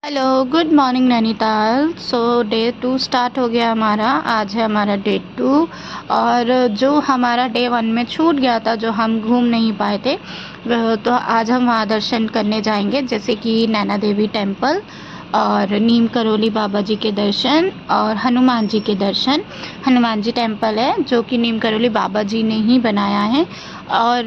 Hello, good morning Nainital. So day 2 start हो गया हमारा। आज है हमारा डे 2 और जो हमारा डे 1 में छूट गया था, जो हम घूम नहीं पाए थे, तो आज हम वहाँ दर्शन करने जाएंगे, जैसे कि नैना देवी टेम्पल और नीम करोली बाबा जी के दर्शन और हनुमान जी के दर्शन। हनुमान जी टेम्पल है जो कि नीम करोली बाबा जी ने ही बनाया है। और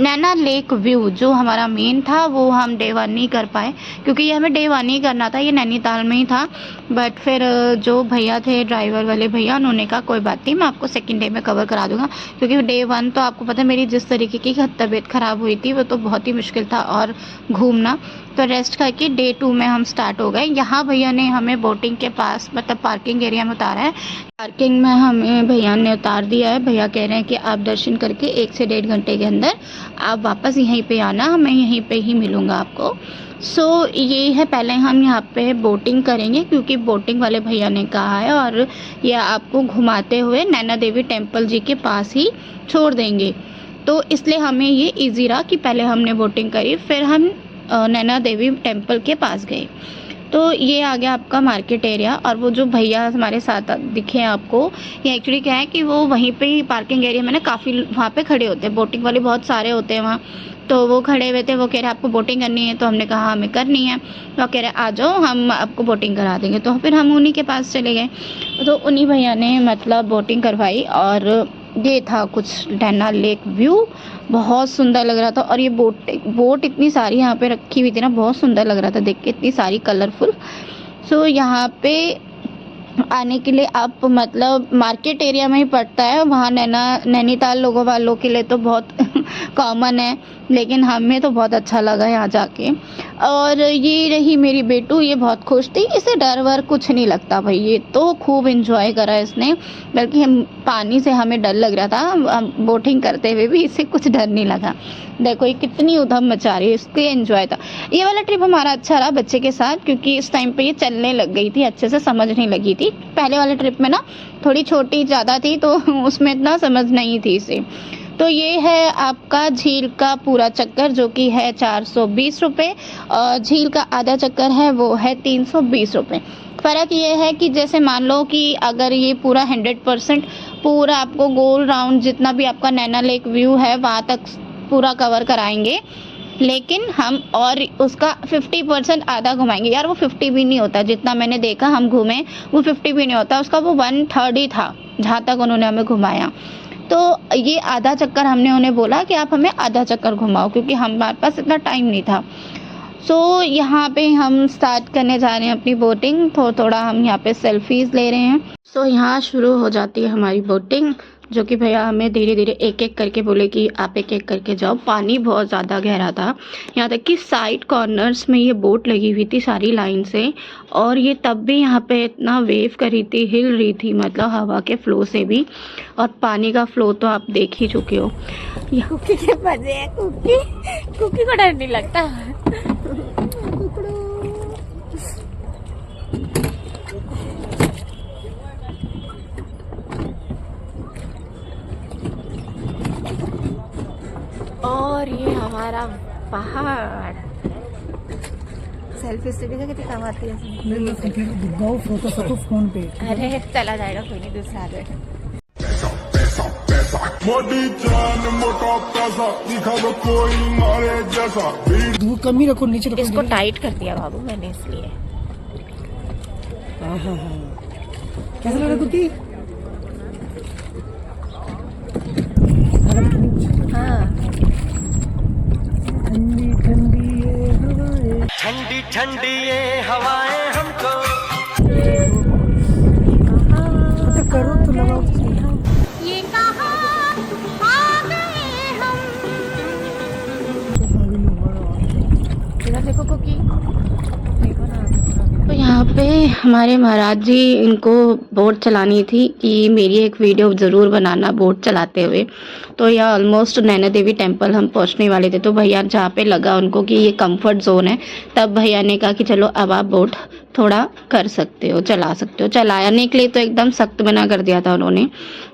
नैना लेक व्यू जो हमारा मेन था वो हम डे 1 नहीं कर पाए, क्योंकि ये हमें डे 1 ही करना था, ये नैनीताल में ही था। बट फिर जो भैया थे, ड्राइवर वाले भैया, उन्होंने कहा कोई बात नहीं, मैं आपको सेकंड डे में कवर करा दूंगा, क्योंकि डे 1 तो आपको पता है मेरी जिस तरीके की तबीयत ख़राब हुई थी वो तो बहुत ही मुश्किल था और घूमना। तो रेस्ट करके डे 2 में हम स्टार्ट हो गए। यहाँ भैया ने हमें बोटिंग के पास मतलब पार्किंग एरिया में उतारा है। पार्किंग में हमें भैया ने उतार दिया है। भैया कह रहे हैं कि आप दर्शन करके 1 से 1.5 घंटे के अंदर आप वापस यहीं पे आना, मैं यहीं पे ही मिलूँगा आपको। सो ये है, पहले हम यहाँ पे बोटिंग करेंगे क्योंकि बोटिंग वाले भैया ने कहा है, और ये आपको घुमाते हुए नैना देवी टेम्पल जी के पास ही छोड़ देंगे। तो इसलिए हमें ये ईजी रहा कि पहले हमने बोटिंग करी, फिर हम नैना देवी टेम्पल के पास गए। तो ये आ गया आपका मार्केट एरिया। और वो जो भैया हमारे साथ दिखे आपको, ये एक्चुअली क्या है कि वो वहीं पे ही पार्किंग एरिया में ना काफ़ी वहाँ पे खड़े होते हैं, बोटिंग वाले बहुत सारे होते हैं वहाँ। तो वो खड़े हुए थे, वो कह रहे आपको बोटिंग करनी है, तो हमने कहा हमें करनी है। तो कह रहे आ जाओ, हम आपको बोटिंग करा देंगे। तो फिर हम उन्हीं के पास चले गए। तो उन्हीं भैया ने मतलब बोटिंग करवाई, और ये था कुछ नैना लेक व्यू, बहुत सुंदर लग रहा था। और ये बोट इतनी सारी यहाँ पे रखी हुई थी ना, बहुत सुंदर लग रहा था देख के, इतनी सारी कलरफुल। सो यहाँ पे आने के लिए आप मतलब मार्केट एरिया में ही पड़ता है, वहाँ नैनीताल लोगों वालों के लिए तो बहुत कॉमन है, लेकिन हमें तो बहुत अच्छा लगा यहाँ जाके। और ये रही मेरी बेटू, ये बहुत खुश थी, इसे डर वर कुछ नहीं लगता भाई, ये तो खूब एंजॉय करा इसने। बल्कि हम पानी से हमें डर लग रहा था, बोटिंग करते हुए भी इसे कुछ डर नहीं लगा। देखो ये कितनी उधम मचा रही है, इसके एंजॉय था। ये वाला ट्रिप हमारा अच्छा रहा बच्चे के साथ, क्योंकि इस टाइम पे ये चलने लग गई थी, अच्छे से समझ नहीं लगी थी। पहले वाले ट्रिप में ना थोड़ी छोटी ज़्यादा थी, तो उसमें इतना समझ नहीं थी इसे। तो ये है आपका झील का पूरा चक्कर, जो कि है 420 रुपये, और झील का आधा चक्कर है वो है 320 रुपये। फ़र्क ये है कि जैसे मान लो कि अगर ये पूरा 100% पूरा आपको गोल राउंड जितना भी आपका नैना लेक व्यू है वहाँ तक पूरा कवर कराएंगे, लेकिन हम और उसका 50% आधा घुमाएंगे। यार वो 50 भी नहीं होता, जितना मैंने देखा हम घूमे वो 50 भी नहीं होता, उसका वो 1/3 ही था जहाँ तक उन्होंने हमें घुमाया। तो ये आधा चक्कर हमने उन्हें बोला कि आप हमें आधा चक्कर घुमाओ, क्योंकि हमारे पास इतना टाइम नहीं था। सो यहाँ पे हम स्टार्ट करने जा रहे हैं अपनी बोटिंग। थोड़ा हम यहाँ पे सेल्फीज ले रहे हैं। सो यहाँ शुरू हो जाती है हमारी बोटिंग, जो कि भैया हमें धीरे धीरे एक एक करके बोले कि आप एक एक करके जाओ। पानी बहुत ज़्यादा गहरा था, यहाँ तक कि साइड कॉर्नर्स में ये बोट लगी हुई थी सारी लाइन से, और ये तब भी यहाँ पे इतना वेव कर रही थी, हिल रही थी, मतलब हवा के फ्लो से भी। और पानी का फ्लो तो आप देख ही चुके हो। कुकी के मजे हैं, कुकी को डर नहीं लगता। और ये हमारा पहाड़। सेल्फी स्टिक कितनी काम आती है। फोटो फोन पे। अरे चला जाएगा, कोई नहीं, दूसरा आ जाएगा। दूर कम ही रखो, नीचे रखो। इसको टाइट कर दिया बाबू मैंने, इसलिए। कैसा लग रहा कुकी? हाँ, ठंडी ठंडी ये हवाएं, ठंडी ठंडी ये हवाएं हमको तो करो तो लगाओ। ये कहाँ आ गए हम। इधर देखो कुकी, देखो ना। तो यहाँ पे हमारे महाराज जी, इनको बोट चलानी थी कि मेरी एक वीडियो ज़रूर बनाना बोट चलाते हुए। तो यह ऑलमोस्ट नैना देवी टेम्पल हम पहुंचने वाले थे, तो भैया जहाँ पे लगा उनको कि ये कंफर्ट जोन है, तब भैया ने कहा कि चलो अब आप बोट थोड़ा कर सकते हो, चला सकते हो। चलाने के लिए तो एकदम सख्त मना कर दिया था उन्होंने,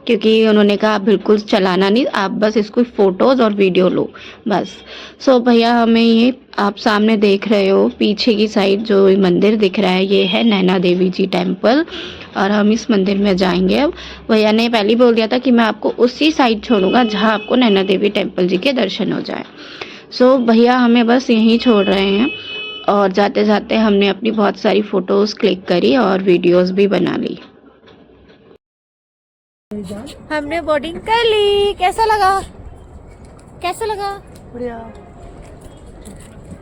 क्योंकि उन्होंने कहा आप बिल्कुल चलाना नहीं, आप बस इसको फ़ोटोज़ और वीडियो लो बस। सो भैया हमें ये आप सामने देख रहे हो पीछे की साइड जो मंदिर दिख रहा है, ये है नैना देवी जी टेम्पल, और हम इस मंदिर में जाएंगे। अब भैया ने पहले बोल दिया था कि मैं आपको उसी साइड छोड़ूंगा जहाँ आपको नैना देवी टेम्पल जी के दर्शन हो जाए। सो भैया हमें बस यहीं छोड़ रहे हैं, और जाते जाते हमने अपनी बहुत सारी फ़ोटोज़ क्लिक करी और वीडियोज़ भी बना ली। हमने बोटिंग कर ली। कैसा लगा? कैसा लगा? बढ़िया।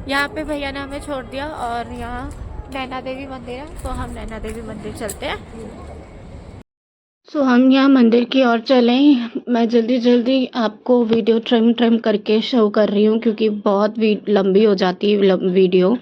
यहाँ पे भैया ने हमें छोड़ दिया और यहाँ नैना देवी मंदिर है, तो हम नैना देवी मंदिर चलते हैं। सो हम यहाँ मंदिर की ओर चलें। मैं जल्दी जल्दी आपको वीडियो ट्रिम करके शो कर रही हूँ, क्योंकि बहुत लंबी हो जाती है वीडियो,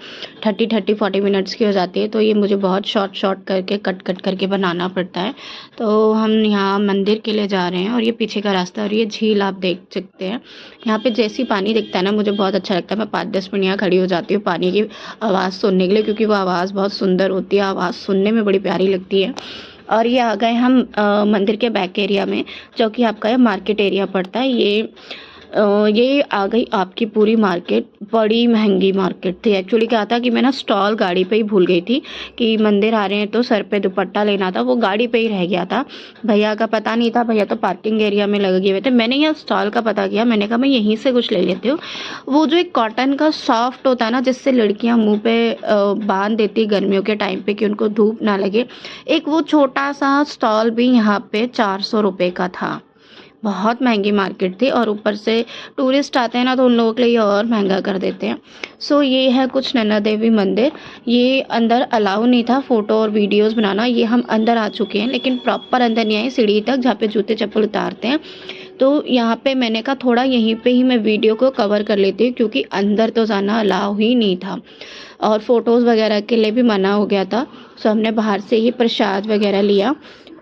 30-40 मिनट्स की हो जाती है, तो ये मुझे बहुत शॉर्ट करके कट करके बनाना पड़ता है। तो हम यहाँ मंदिर के लिए जा रहे हैं, और ये पीछे का रास्ता, और ये झील आप देख सकते हैं। यहाँ पे जैसी पानी दिखता है ना, मुझे बहुत अच्छा लगता है। मैं 5-10 मिनट यहाँ खड़ी हो जाती हूँ पानी की आवाज़ सुनने के लिए, क्योंकि वो आवाज़ बहुत सुंदर होती है, आवाज़ सुनने में बड़ी प्यारी लगती है। और ये आ गए हम मंदिर के बैक एरिया में, जो कि आपका ये मार्केट एरिया पड़ता है। ये आ गई आपकी पूरी मार्केट। बड़ी महंगी मार्केट थी। एक्चुअली क्या था कि मैं ना स्टॉल गाड़ी पे ही भूल गई थी कि मंदिर आ रहे हैं तो सर पे दुपट्टा लेना था, वो गाड़ी पे ही रह गया था। भैया का पता नहीं था, भैया तो पार्किंग एरिया में लगे हुए थे। मैंने यहाँ स्टॉल का पता किया, मैंने कहा मैं यहीं से कुछ ले लेती हूँ। वो जो एक कॉटन का सॉफ्ट होता है ना, जिससे लड़कियाँ मुँह पे बांध देती गर्मियों के टाइम पे कि उनको धूप ना लगे, एक वो छोटा सा स्टॉल भी यहाँ पे 400 रुपये का था। बहुत महंगी मार्केट थी, और ऊपर से टूरिस्ट आते हैं ना, तो उन लोगों के लिए और महंगा कर देते हैं। सो ये है कुछ नैना देवी मंदिर। ये अंदर अलाउ नहीं था फ़ोटो और वीडियोस बनाना। ये हम अंदर आ चुके हैं, लेकिन प्रॉपर अंदर नहीं आए, सीढ़ी तक जहाँ पे जूते चप्पल उतारते हैं। तो यहाँ पे मैंने कहा थोड़ा यहीं पे ही मैं वीडियो को कवर कर लेती हूँ, क्योंकि अंदर तो जाना अलाउ ही नहीं था, और फ़ोटोज़ वगैरह के लिए भी मना हो गया था। सो हमने बाहर से ही प्रसाद वगैरह लिया,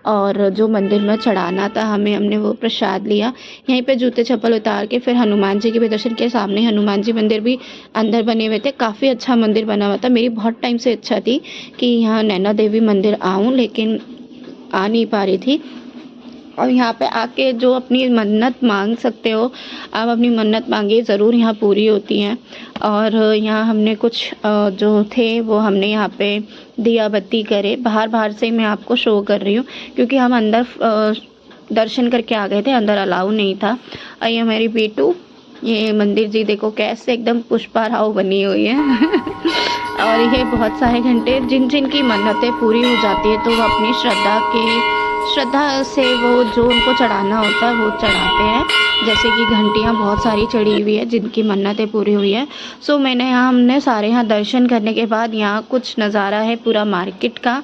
और जो मंदिर में चढ़ाना था हमने वो प्रसाद लिया। यहीं पे जूते चप्पल उतार के फिर हनुमान जी के भी दर्शन किए। सामने हनुमान जी मंदिर भी अंदर बने हुए थे, काफ़ी अच्छा मंदिर बना हुआ था। मेरी बहुत टाइम से इच्छा थी कि यहाँ नैना देवी मंदिर आऊँ, लेकिन आ नहीं पा रही थी। और यहाँ पे आके जो अपनी मन्नत मांग सकते हो, आप अपनी मन्नत मांगिए, ज़रूर यहाँ पूरी होती हैं। और यहाँ हमने कुछ जो थे वो हमने यहाँ पे दिया बत्ती करे। बाहर से मैं आपको शो कर रही हूँ, क्योंकि हम अंदर दर्शन करके आ गए थे, अंदर अलाउ नहीं था। और ये हमारी बेटू, ये मंदिर जी देखो कैसे एकदम पुष्पाराव बनी हुई है। और ये बहुत सारे घंटे, जिन की मन्नतें पूरी हो जाती है तो वो अपनी श्रद्धा से वो जो उनको चढ़ाना होता है वो चढ़ाते हैं। जैसे कि घंटियाँ बहुत सारी चढ़ी हुई है जिनकी मन्नतें पूरी हुई है। सो हमने सारे यहाँ दर्शन करने के बाद यहाँ कुछ नज़ारा है पूरा मार्केट का।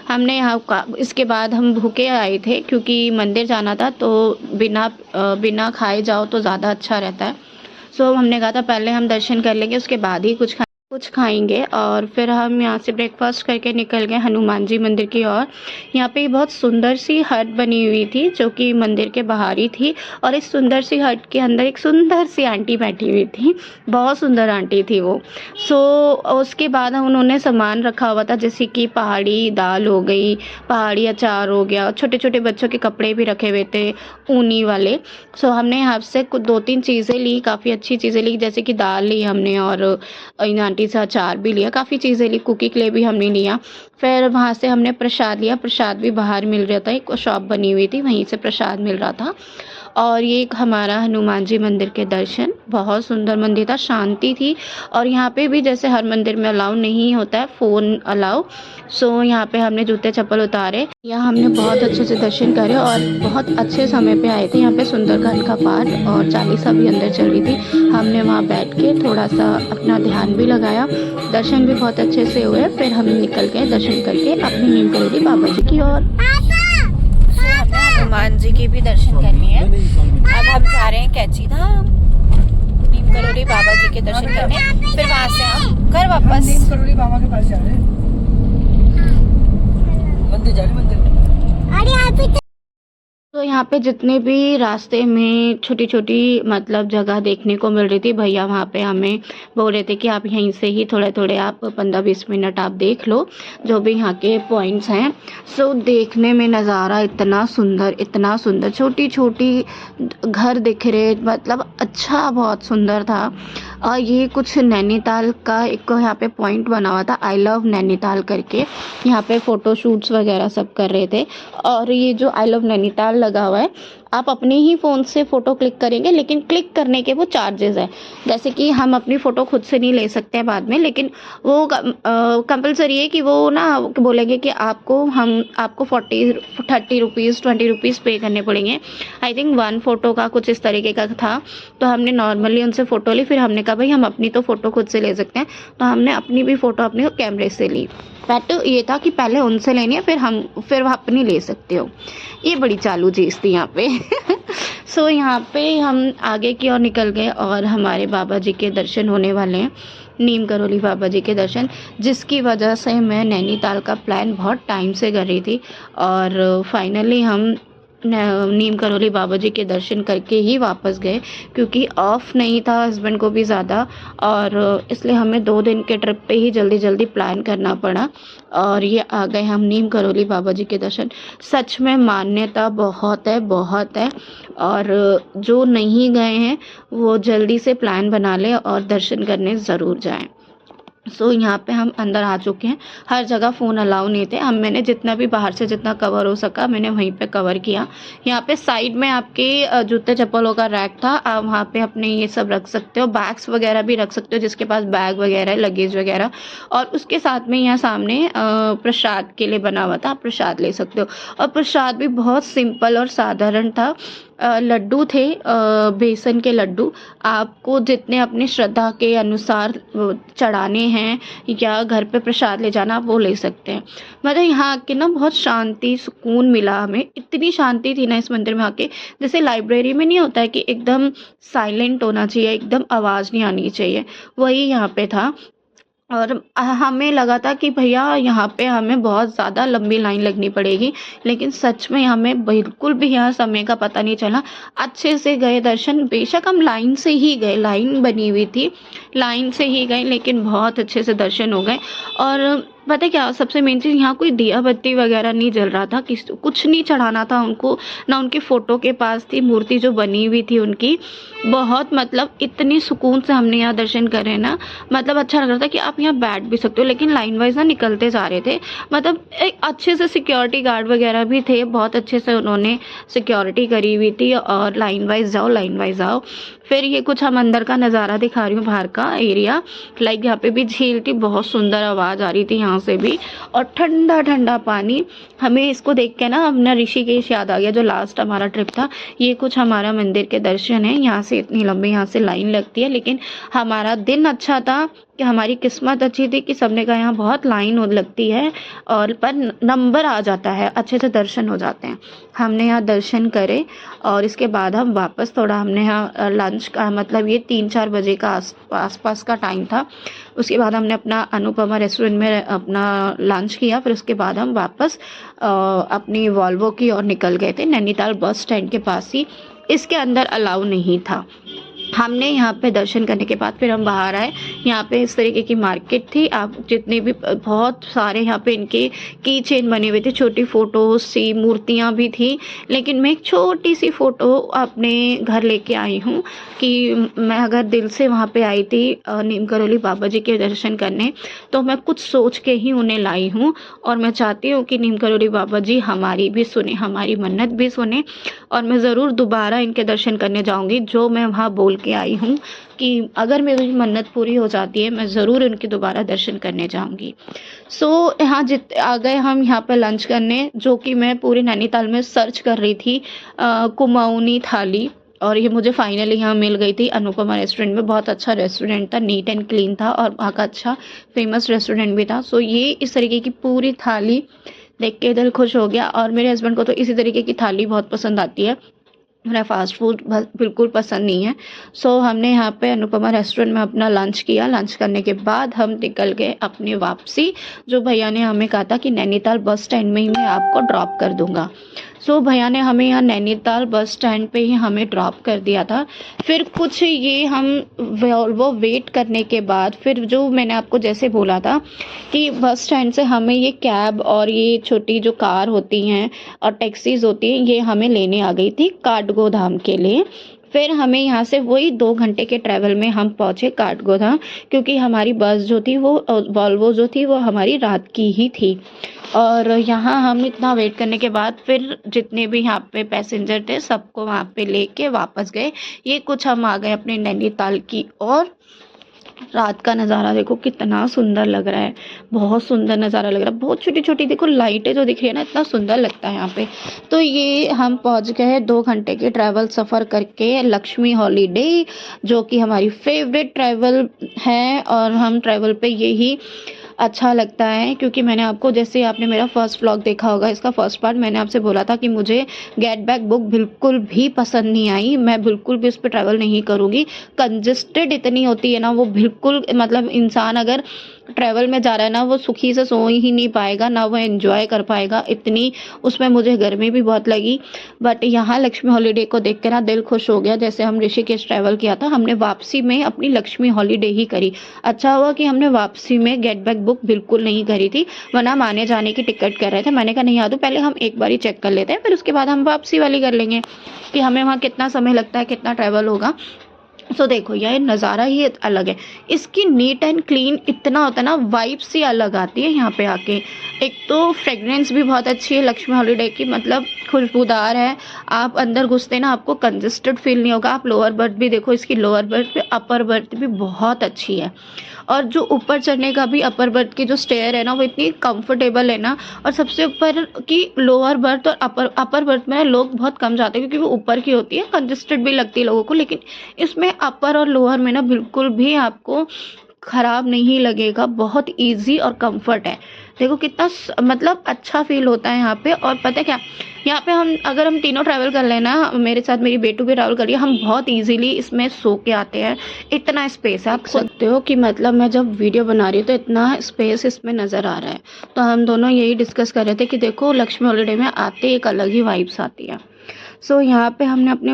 हमने यहाँ इसके बाद हम भूखे आए थे, क्योंकि मंदिर जाना था, तो बिना खाए जाओ तो ज़्यादा अच्छा रहता है। सो हमने कहा था पहले हम दर्शन कर लेंगे, उसके बाद ही कुछ खाएंगे। और फिर हम यहाँ से ब्रेकफास्ट करके निकल गए हनुमान जी मंदिर की ओर। यहाँ पे बहुत सुंदर सी हट बनी हुई थी, जो कि मंदिर के बाहर ही थी, और इस सुंदर सी हट के अंदर एक सुंदर सी आंटी बैठी हुई थी, बहुत सुंदर आंटी थी वो। सो उसके बाद उन्होंने सामान रखा हुआ था, जैसे कि पहाड़ी दाल हो गई, पहाड़ी अचार हो गया, छोटे छोटे बच्चों के कपड़े भी रखे हुए थे ऊनी वाले। सो हमने यहाँ से 2-3 चीज़ें ली, काफ़ी अच्छी चीज़ें ली, जैसे कि दाल ली हमने, और आंटी से अचार भी लिया, काफ़ी चीज़ें ली, कुकी के लिए भी हमने लिया। फिर वहाँ से हमने प्रसाद लिया, प्रसाद भी बाहर मिल रहा था, एक शॉप बनी हुई थी वहीं से प्रसाद मिल रहा था। और ये हमारा हनुमान जी मंदिर के दर्शन, बहुत सुंदर मंदिर था, शांति थी। और यहाँ पे भी जैसे हर मंदिर में अलाउ नहीं होता है फ़ोन अलाउ। सो यहाँ पे हमने जूते चप्पल उतारे, यहाँ हमने बहुत अच्छे से दर्शन करे, और बहुत अच्छे समय पे आए थे। यहाँ पे सुंदरकांड का पाठ और चालीसा भी अंदर चल रही थी। हमने वहाँ बैठ के थोड़ा सा अपना ध्यान भी लगाया, दर्शन भी बहुत अच्छे से हुए। फिर हम निकल गए दर्शन करके अपनी नीम करोली बाबा जी की ओर। हनुमान जी के भी दर्शन करनी है। अब हम जा रहे हैं कैची धाम, नीम करोली बाबा जी के दर्शन करने, फिर वहाँ से हम घर वापस। नीम करोली बाबा के पास जा रहे हैं। यहाँ पे जितने भी रास्ते में छोटी छोटी मतलब जगह देखने को मिल रही थी, भैया वहाँ पे हमें बोल रहे थे कि आप यहीं से ही थोड़े थोड़े आप 15-20 मिनट आप देख लो जो भी यहाँ के पॉइंट्स हैं। सो देखने में नज़ारा इतना सुंदर, छोटी छोटी घर दिख रहे, मतलब अच्छा बहुत सुंदर था। और ये कुछ नैनीताल का एक यहाँ पे पॉइंट बना हुआ था, आई लव नैनीताल करके। यहाँ पे फ़ोटो शूट्स वगैरह सब कर रहे थे। और ये जो आई लव नैनीताल लगा हुआ है, आप अपने ही फ़ोन से फ़ोटो क्लिक करेंगे, लेकिन क्लिक करने के वो चार्जेस है। जैसे कि हम अपनी फ़ोटो खुद से नहीं ले सकते हैं बाद में, लेकिन वो कंपलसरी है कि वो ना बोलेंगे कि आपको 30 रुपीज़ 20 रुपीज़ पे करने पड़ेंगे। आई थिंक 1 फ़ोटो का कुछ इस तरीके का था। तो हमने नॉर्मली उनसे फ़ोटो ली, फिर हमने कहा भाई हम अपनी तो फ़ोटो खुद से ले सकते हैं, तो हमने अपनी भी फ़ोटो अपने कैमरे से ली। बट ये था कि पहले उनसे लेनी है, फिर वह अपनी ले सकते हो। ये बड़ी चालू चीज़ थी यहाँ पे। सो यहाँ पे हम आगे की ओर निकल गए और हमारे बाबा जी के दर्शन होने वाले हैं, नीम करोली बाबा जी के दर्शन, जिसकी वजह से मैं नैनीताल का प्लान बहुत टाइम से कर रही थी। और फाइनली हम नीम करोली बाबा जी के दर्शन करके ही वापस गए, क्योंकि ऑफ नहीं था हस्बैंड को भी ज़्यादा, और इसलिए हमें 2 दिन के ट्रिप पे ही जल्दी प्लान करना पड़ा। और ये आ गए हम नीम करोली बाबा जी के दर्शन। सच में मान्यता बहुत है। और जो नहीं गए हैं वो जल्दी से प्लान बना लें और दर्शन करने ज़रूर जाएं। सो यहाँ पे हम अंदर आ चुके हैं। हर जगह फ़ोन अलाउ नहीं थे। मैंने जितना भी बाहर से जितना कवर हो सका मैंने वहीं पे कवर किया। यहाँ पे साइड में आपके जूते चप्पलों का रैक था, आप वहाँ पे अपने ये सब रख सकते हो, बैग्स वगैरह भी रख सकते हो जिसके पास बैग वगैरह लगेज वगैरह। और उसके साथ में यहाँ सामने प्रसाद के लिए बना हुआ था, आप प्रसाद ले सकते हो। और प्रसाद भी बहुत सिंपल और साधारण था। लड्डू थे, बेसन के लड्डू। आपको जितने अपनी श्रद्धा के अनुसार चढ़ाने हैं या घर पे प्रसाद ले जाना, आप वो ले सकते हैं। मतलब यहाँ आके ना बहुत शांति सुकून मिला हमें। इतनी शांति थी ना इस मंदिर में आके, जैसे लाइब्रेरी में नहीं होता है कि एकदम साइलेंट होना चाहिए, एकदम आवाज़ नहीं आनी चाहिए, वही यहाँ पे था। और हमें लगा था कि भैया यहाँ पे हमें बहुत ज़्यादा लंबी लाइन लगनी पड़ेगी, लेकिन सच में हमें बिल्कुल भी यहाँ समय का पता नहीं चला। अच्छे से गए दर्शन, बेशक हम लाइन से ही गए, लाइन बनी हुई थी, लाइन से ही गए, लेकिन बहुत अच्छे से दर्शन हो गए। और पता है क्या, सबसे मेन चीज़, यहाँ कोई दिया बत्ती वगैरह नहीं जल रहा था, कुछ नहीं चढ़ाना था उनको, ना उनकी फ़ोटो के पास थी मूर्ति जो बनी हुई थी उनकी। बहुत मतलब इतनी सुकून से हमने यहाँ दर्शन करे ना, मतलब अच्छा लग रहा था कि आप यहाँ बैठ भी सकते हो। लेकिन लाइन वाइज ना निकलते जा रहे थे, मतलब एक अच्छे से सिक्योरिटी गार्ड वगैरह भी थे, बहुत अच्छे से उन्होंने सिक्योरिटी करी हुई थी। और लाइन वाइज जाओ। फिर ये कुछ हम अंदर का नज़ारा दिखा रही हूँ, बाहर का एरिया। लाइक यहाँ पे भी झील थी, बहुत सुंदर आवाज़ आ रही थी यहाँ से भी, और ठंडा ठंडा पानी। हमें इसको देख के ना अपना ऋषिकेश याद आ गया, जो लास्ट हमारा ट्रिप था। ये कुछ हमारा मंदिर के दर्शन है। यहाँ से इतनी लंबी यहाँ से लाइन लगती है, लेकिन हमारा दिन अच्छा था कि हमारी किस्मत अच्छी थी कि सबने कहा यहाँ बहुत लाइन लगती है, और पर नंबर आ जाता है, अच्छे से दर्शन हो जाते हैं। हमने यहाँ दर्शन करे और इसके बाद हम वापस थोड़ा हमने यहाँ लंच का, मतलब ये 3-4 बजे का आसपास का टाइम था। उसके बाद हमने अपना अनुपमा रेस्टोरेंट में अपना लंच किया। फिर उसके बाद हम वापस अपनी वॉल्वो की ओर निकल गए थे, नैनीताल बस स्टैंड के पास ही। इसके अंदर अलाउ नहीं था। हमने यहाँ पे दर्शन करने के बाद फिर हम बाहर आए। यहाँ पे इस तरीके की मार्केट थी, आप जितने भी बहुत सारे यहाँ पे इनके की चेन बने हुए थे, छोटी फ़ोटोज सी, मूर्तियाँ भी थी। लेकिन मैं एक छोटी सी फ़ोटो अपने घर लेके आई हूँ कि मैं अगर दिल से वहाँ पे आई थी नीम करोली बाबा जी के दर्शन करने, तो मैं कुछ सोच के ही उन्हें लाई हूँ। और मैं चाहती हूँ कि नीम करोली बाबा जी हमारी भी सुने, हमारी मन्नत भी सुने, और मैं ज़रूर दोबारा इनके दर्शन करने जाऊँगी। जो मैं वहाँ बोल के आई हूँ कि अगर मेरी मन्नत पूरी हो जाती है, मैं ज़रूर उनके दोबारा दर्शन करने जाऊँगी। सो यहाँ आ गए हम यहाँ पर लंच करने, जो कि मैं पूरे नैनीताल में सर्च कर रही थी कुमाऊनी थाली, और ये मुझे फाइनली यहाँ मिल गई थी अनुपमा रेस्टोरेंट में। बहुत अच्छा रेस्टोरेंट था, नीट एंड क्लीन था, और वहाँ का अच्छा फेमस रेस्टोरेंट भी था। सो ये इस तरीके की पूरी थाली देख के दिल खुश हो गया। और मेरे हस्बैंड को तो इसी तरीके की थाली बहुत पसंद आती है, मेरा फास्ट फूड बिल्कुल पसंद नहीं है। सो हमने यहाँ पे अनुपमा रेस्टोरेंट में अपना लंच किया। लंच करने के बाद हम निकल गए अपनी वापसी, जो भैया ने हमें कहा था कि नैनीताल बस स्टैंड में ही मैं आपको ड्रॉप कर दूँगा। सो भैया ने हमें यहाँ नैनीताल बस स्टैंड पे ही हमें ड्रॉप कर दिया था। फिर कुछ ये हम वो वेट करने के बाद फिर जो मैंने आपको जैसे बोला था कि बस स्टैंड से हमें ये कैब और ये छोटी जो कार होती हैं और टैक्सीज होती हैं ये हमें लेने आ गई थी काठगोदाम के लिए। फिर हमें यहाँ से वही 2 घंटे के ट्रैवल में हम पहुँचे काठगोदाम, क्योंकि हमारी बस जो थी वो वॉल्वो जो थी वो हमारी रात की ही थी। और यहाँ हम इतना वेट करने के बाद फिर जितने भी यहाँ पे पैसेंजर थे सबको वहाँ पे लेके वापस गए। ये कुछ हम आ गए अपने नैनीताल की और रात का नज़ारा देखो कितना सुंदर लग रहा है, बहुत सुंदर नज़ारा लग रहा है। बहुत छोटी छोटी देखो लाइटें जो दिख रही है ना, इतना सुंदर लगता है यहाँ पे। तो ये हम पहुँच गए 2 घंटे के ट्रैवल सफ़र करके लक्ष्मी हॉलीडे, जो कि हमारी फेवरेट ट्रैवल है। और हम ट्रैवल पे यही अच्छा लगता है, क्योंकि मैंने आपको जैसे आपने मेरा फर्स्ट व्लॉग देखा होगा, इसका फर्स्ट पार्ट मैंने आपसे बोला था कि मुझे गेट बैक बुक बिल्कुल भी पसंद नहीं आई। मैं बिल्कुल भी उस पर ट्रैवल नहीं करूँगी। कंजेस्टेड इतनी होती है ना वो, बिल्कुल मतलब इंसान अगर ट्रैवल में जा रहा है ना वो सुखी से सो ही नहीं पाएगा, ना वो एंजॉय कर पाएगा, इतनी उसमें मुझे गर्मी भी बहुत लगी। बट यहाँ लक्ष्मी हॉलीडे को देख के ना दिल खुश हो गया। जैसे हम ऋषिकेश ट्रैवल किया था, हमने वापसी में अपनी लक्ष्मी हॉलीडे ही करी। अच्छा हुआ कि हमने वापसी में गेट बैक बुक बिल्कुल नहीं करी थी, वरना हम आने जाने की टिकट कर रहे थे। मैंने कहा नहीं आ दो, पहले हम एक बार ही चेक कर लेते हैं, फिर उसके बाद हम वापसी वाली कर लेंगे कि हमें वहाँ कितना समय लगता है, कितना ट्रैवल होगा। सो देखो यह नज़ारा ही अलग है, इसकी नीट एंड क्लीन इतना होता है ना, वाइब्स सी अलग आती है यहाँ पे आके। एक तो फ्रेगरेंस भी बहुत अच्छी है लक्ष्मी हॉलीडे की, मतलब खुशबूदार है। आप अंदर घुसते ना आपको कंजेस्टेड फील नहीं होगा। आप लोअर बर्थ भी देखो, इसकी लोअर बर्थ पे अपर बर्थ भी बहुत अच्छी है। और जो ऊपर चढ़ने का भी अपर बर्थ की जो स्टेयर है ना वो इतनी कंफर्टेबल है ना। और सबसे ऊपर की लोअर बर्थ और अपर बर्थ में लोग बहुत कम जाते हैं, क्योंकि वो ऊपर की होती है, कंजेस्टेड भी लगती है लोगों को। लेकिन इसमें अपर और लोअर में ना बिल्कुल भी आपको ख़राब नहीं लगेगा, बहुत इजी और कंफर्ट है। देखो कितना मतलब अच्छा फील होता है यहाँ पे। और पता है क्या, यहाँ पे हम अगर हम तीनों ट्रैवल कर लेना, मेरे साथ मेरी बेटू भी ट्रैवल करिए, हम बहुत इजीली इसमें सो के आते हैं। इतना स्पेस है, आप सकते हो कि मतलब मैं जब वीडियो बना रही हूँ तो इतना स्पेस इसमें नज़र आ रहा है। तो हम दोनों यही डिस्कस कर रहे थे कि देखो लक्ष्मी हॉलीडे में आते एक अलग ही वाइब्स आती है। सो यहाँ पे हमने अपने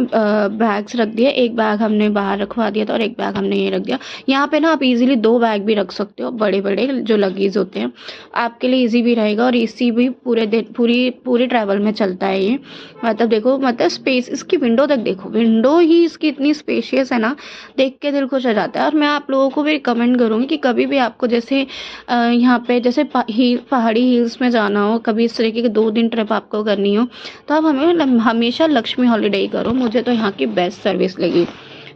बैग्स रख दिए। एक बैग हमने बाहर रखवा दिया था और एक बैग हमने ये रख दिया। यहाँ पे ना आप इजीली 2 बैग भी रख सकते हो, बड़े बड़े जो लगेज होते हैं, आपके लिए इजी भी रहेगा। और इसी भी पूरे दिन पूरी ट्रैवल में चलता है ये। मतलब देखो, मतलब स्पेस इसकी विंडो तक देखो, विंडो ही इसकी इतनी स्पेशियस है ना, देख के दिल खुश हो जाता है। और मैं आप लोगों को भी रिकमेंड करूँगी कि कभी भी आपको जैसे यहाँ पे जैसे पहाड़ी हिल्स में जाना हो, कभी इस तरीके की 2 दिन ट्रिप आपको करनी हो, तो आप हमें हमेशा लक्ष्मी हॉलीडे ही करो। मुझे तो यहाँ की बेस्ट सर्विस लगी।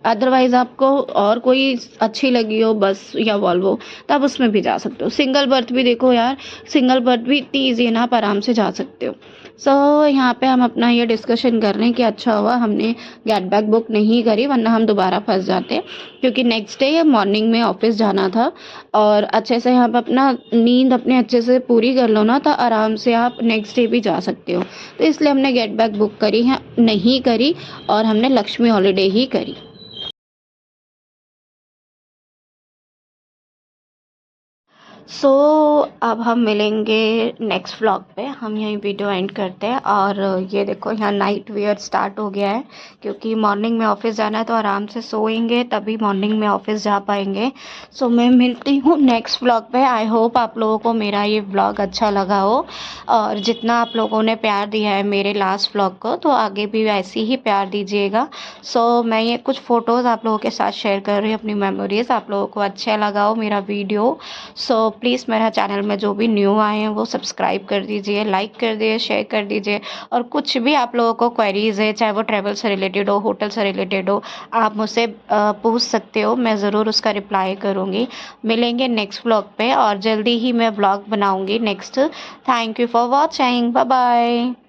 अदरवाइज़ आपको और कोई अच्छी लगी हो बस या वॉल्वो, तो आप उसमें भी जा सकते हो। सिंगल बर्थ भी देखो यार, सिंगल बर्थ भी इतनी ईजी है ना, आप आराम से जा सकते हो। सो यहाँ पे हम अपना ये डिस्कशन कर रहे हैं कि अच्छा हुआ हमने गेट बैक बुक नहीं करी, वरना हम दोबारा फंस जाते, क्योंकि नेक्स्ट डे मॉर्निंग में ऑफिस जाना था। और अच्छे से हम अपना नींद अपने अच्छे से पूरी कर लो ना, तो आराम से आप नेक्स्ट डे भी जा सकते हो। तो इसलिए हमने गेट बैक बुक करी है नहीं करी, और हमने लक्ष्मी हॉलीडे ही करी। सो अब हम मिलेंगे नेक्स्ट व्लॉग पे। हम यहीं वीडियो एंड करते हैं। और ये देखो यहाँ नाइट वेयर स्टार्ट हो गया है, क्योंकि मॉर्निंग में ऑफिस जाना है, तो आराम से सोएंगे तभी मॉर्निंग में ऑफिस जा पाएंगे। सो मैं मिलती हूँ नेक्स्ट व्लॉग पे। आई होप आप लोगों को मेरा ये व्लॉग अच्छा लगा हो, और जितना आप लोगों ने प्यार दिया है मेरे लास्ट व्लॉग को, तो आगे भी वैसे ही प्यार दीजिएगा। सो मैं ये कुछ फ़ोटोज़ आप लोगों के साथ शेयर कर रही हूँ, अपनी मेमोरीज़। आप लोगों को अच्छा लगा हो मेरा वीडियो, सो प्लीज़ मेरा चैनल में जो भी न्यू आए हैं वो सब्सक्राइब कर दीजिए, लाइक कर दीजिए, शेयर कर दीजिए। और कुछ भी आप लोगों को क्वेरीज़ है, चाहे वो ट्रैवल से रिलेटेड हो, होटल से रिलेटेड हो, आप मुझसे पूछ सकते हो, मैं ज़रूर उसका रिप्लाई करूँगी। मिलेंगे नेक्स्ट व्लॉग पे, और जल्दी ही मैं व्लॉग बनाऊँगी next. Thank you for watching, bye bye.